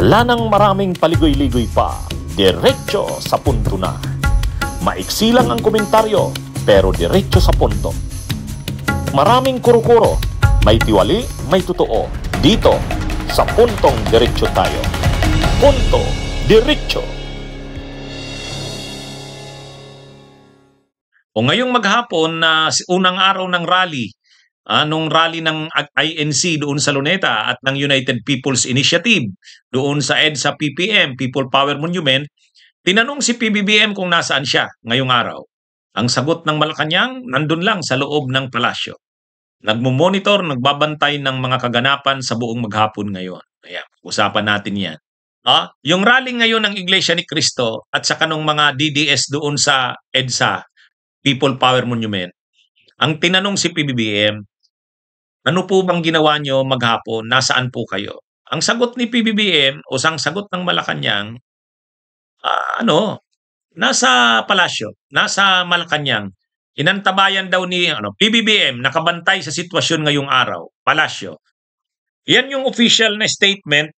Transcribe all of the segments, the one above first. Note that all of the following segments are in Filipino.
Wala nang maraming paligoy-ligoy pa, diretso sa punto na. Maiksi lang ang komentaryo, pero diretso sa punto. Maraming kuro-kuro, may tiwali, may totoo. Dito, sa puntong diretso tayo. Punto diretso. O ngayong maghapon na unang araw ng rally, nung rally ng INC doon sa Luneta at ng United People's Initiative doon sa EDSA PPM, People Power Monument, tinanong si PBBM kung nasaan siya ngayong araw. Ang sagot ng Malacanang, nandun lang sa loob ng palasyo. Nagmumonitor, nagbabantay ng mga kaganapan sa buong maghapon ngayon. Ayan, usapan natin yan. Yung rally ngayon ng Iglesia ni Cristo at saka nung mga DDS doon sa EDSA, People Power Monument, ang tinanong si PBBM, ano po bang ginawa nyo maghapon? Nasaan po kayo? Ang sagot ni PBBM o ang sagot ng Malacanang, nasa palasyo, nasa Malacanang. Inantabayan daw ni PBBM, nakabantay sa sitwasyon ngayong araw, palasyo. Yan yung official na statement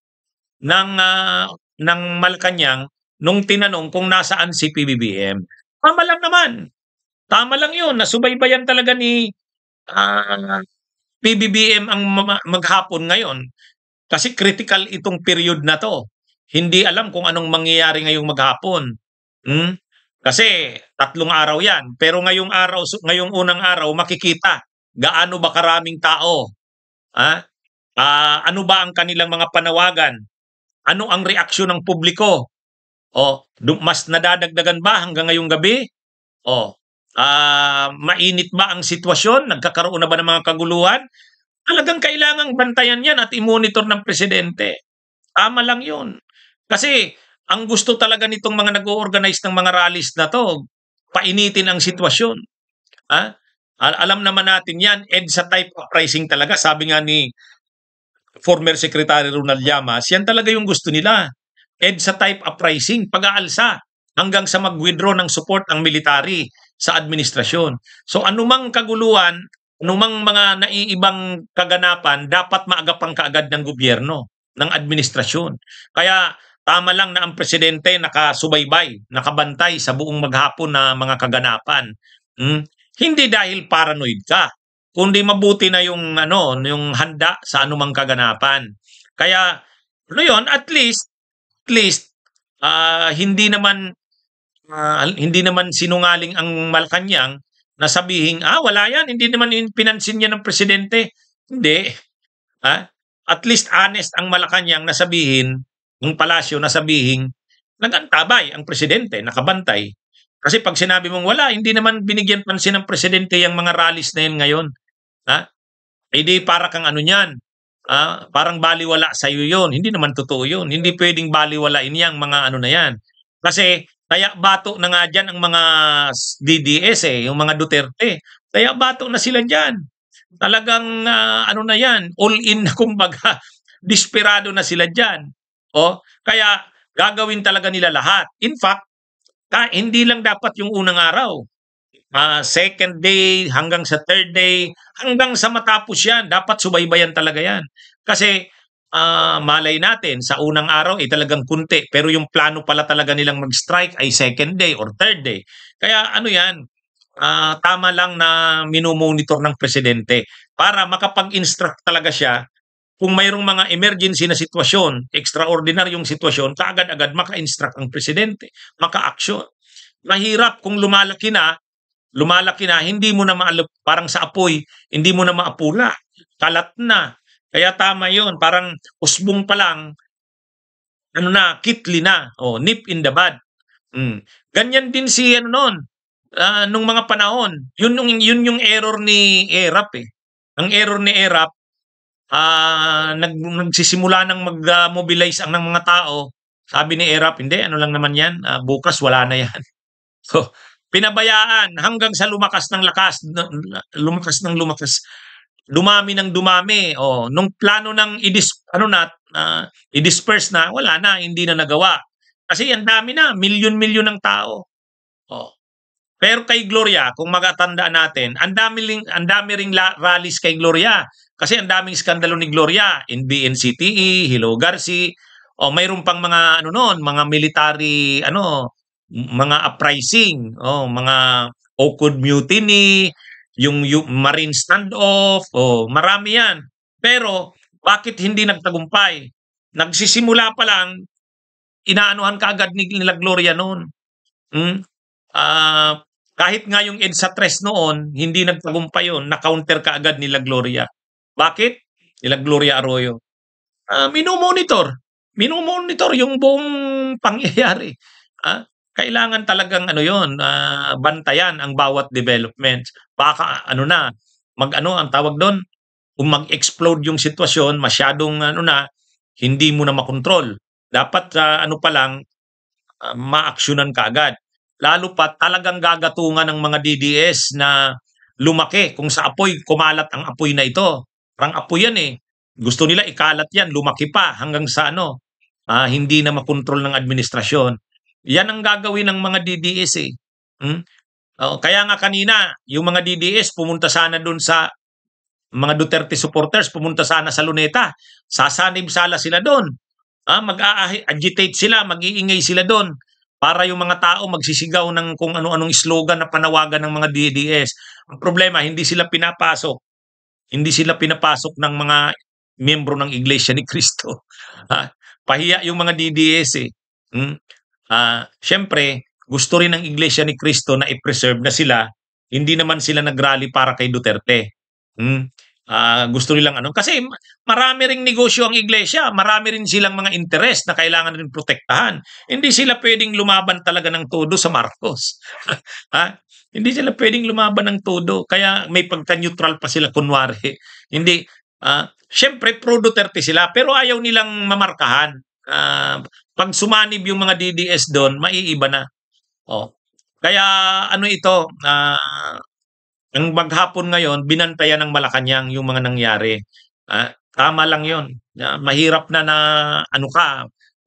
ng Malacanang nung tinanong kung nasaan si PBBM. Tama lang naman. Tama lang yun. Nasubaybayan talaga ni PBBM ang maghapon ngayon. Kasi critical itong period na to. Hindi alam kung anong mangyayari ngayong maghapon. Kasi 3 araw yan. Pero ngayong unang araw, makikita gaano ba karaming tao. Ano ba ang kanilang mga panawagan? Ano ang reaksyon ng publiko? Mas nadadagdagan ba hanggang ngayong gabi? Mainit ba ang sitwasyon? Nagkakaroon na ba ng mga kaguluhan? Talagang kailangang bantayan yan at i-monitor ng presidente. Tama lang yun. Kasi ang gusto talaga nitong mga nag-o-organize ng mga rallies na to, painitin ang sitwasyon. Alam naman natin yan, EDSA type of pricing talaga. Sabi nga ni former Secretary Ronald Llamas, yan talaga yung gusto nila. EDSA type of pricing, pag-aalsa hanggang sa mag-withdraw ng support ang military sa administrasyon. So anumang kaguluhan, anumang mga naiibang kaganapan, dapat maagapang kaagad ng gobyerno, ng administrasyon. Kaya tama lang na ang presidente nakasubaybay, nakabantay sa buong maghapon na mga kaganapan. Hindi dahil paranoid ka, kundi mabuti na yung handa sa anumang kaganapan. Kaya at least hindi naman sinungaling ang Malacanang na sabihin, wala yan, hindi naman pinansin niya ng presidente. Hindi. At least honest ang Malacanang na sabihin, yung palasyo na sabihin, nagantabay ang presidente, nakabantay. Kasi pag sinabi mong wala, hindi naman binigyan pansin ng presidente yung mga rallies na yan ngayon. Hindi para kang niyan. Parang baliwala sa iyo yun. Hindi naman totoo yun. Hindi pwedeng baliwalain yang mga na yan. Kasi kaya bato na nga dyan ang mga DDS yung mga Duterte. Kaya bato na sila dyan. Talagang na yan, all in na kumbaga, desperado na sila dyan. Kaya gagawin talaga nila lahat. In fact, hindi lang dapat yung unang araw. Second day, hanggang sa third day, hanggang sa matapos yan, dapat subaybayan talaga yan. Kasi malay natin, sa unang araw ay talagang kunti. Pero yung plano pala talaga nilang mag-strike ay second day or third day. Kaya yan, tama lang na minumonitor ng presidente para makapag-instruct talaga siya kung mayroong mga emergency na sitwasyon, extraordinaryong sitwasyon, kaagad-agad maka-instruct ang presidente, maka-action. Mahirap kung lumalaki na, hindi mo na parang sa apoy, hindi mo na maapula, kalat na. Kaya tama yun, parang usbong pa lang, kitli na, nip in the bud. Ganyan din si nung mga panahon, yun yung error ni ERAP Ang error ni ERAP, nagsisimula ng mag-mobilize ang mga tao. Sabi ni ERAP, hindi, lang naman yan, bukas wala na yan. So, pinabayaan hanggang sa lumakas ng lumakas, dumami ng dumami. Nung plano ng i-disperse na, wala na, hindi na nagawa. Kasi ang dami na, milyon-milyon ng tao. Pero kay Gloria, kung magatandaan natin, ang dami ring rallies kay Gloria. Kasi ang daming skandalo ni Gloria, in BNCTE, Hello Garci, O mayroon pang mga ano noon, mga military mga uprising, mga Oakwood Mutiny, yung Marine standoff, marami 'yan. Pero bakit hindi nagtagumpay? Nagsisimula pa lang, inaanuhan kaagad nila Gloria noon. Hmm. Ah, Kahit nga yung EDSA 3 noon, hindi nagtagumpay yun, na-counter kaagad nila Gloria. Bakit? Nila Gloria Arroyo. Minomonitor. Minomonitor yung buong pangyayari. Kailangan talagang bantayan ang bawat development. Baka ang tawag doon, kung mag-explode yung sitwasyon, masyadong hindi mo na makontrol. Dapat pa lang, maaksyonan kaagad. Lalo pa talagang gagatungan ng mga DDS na lumaki kung sa apoy, kumalat ang apoy na ito. Parang apoy yan eh. Gusto nila ikalat yan, lumaki pa hanggang sa hindi na makontrol ng administrasyon. Yan ang gagawin ng mga DDS eh. Kaya nga kanina, yung mga DDS pumunta sana doon sa mga Duterte supporters, pumunta sana sa Luneta. Sasanib sala sila doon. Mag-agitate sila, mag-iingay sila doon para yung mga tao magsisigaw ng kung ano-anong slogan na panawagan ng mga DDS. Ang problema, hindi sila pinapasok. Hindi sila pinapasok ng mga miyembro ng Iglesia ni Cristo. Pahiya yung mga DDS eh. Siyempre, gusto rin ng Iglesia ni Cristo na i-preserve na sila. Hindi naman sila nagrally para kay Duterte. Gusto nilang kasi marami ring negosyo ang iglesia, marami rin silang mga interest na kailangan rin protektahan. Hindi sila pwedeng lumaban talaga ng todo sa Marcos. Hindi sila pwedeng lumaban ng todo, kaya may pagka-neutral pa sila kunwari. Hindi, syempre pro Duterte sila, pero ayaw nilang mamarkahan. Pag sumanib yung mga DDS doon, maiiba na. Kaya ito, ang maghapon ngayon, binantayan ng Malacanang yung mga nangyari. Tama lang yun. Mahirap na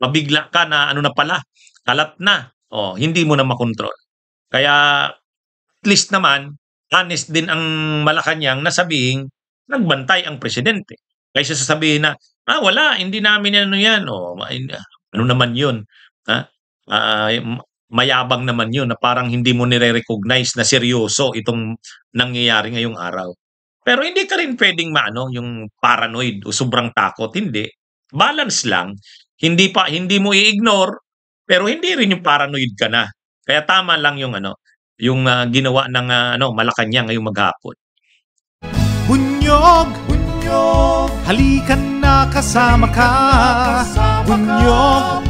mabigla ka na na pala, kalat na. Hindi mo na makontrol. Kaya at least naman, honest din ang Malacanang na sabihin, nagbantay ang presidente. Kaysa sasabihin na, wala, hindi namin yan. Ano naman yun? Mayabang naman yun na parang hindi mo nire-recognize na seryoso itong nangyayari ngayong araw. Pero hindi ka rin pwedeng yung paranoid o sobrang takot. Hindi. Balance lang. Hindi mo i-ignore, pero hindi rin yung paranoid ka na. Kaya tama lang yung ginawa ng Malacanang ngayong maghapon. Bunyog, bunyog, halikan na kasama ka. Bunyog,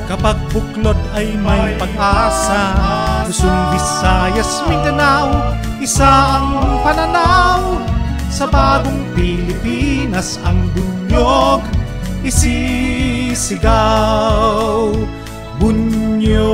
kapag buklod ay may pag-asa. Luzon, Visayas, Mindanao, isa ang pananaw. Sa bagong Pilipinas ang bunyog isisigaw. Bunyog.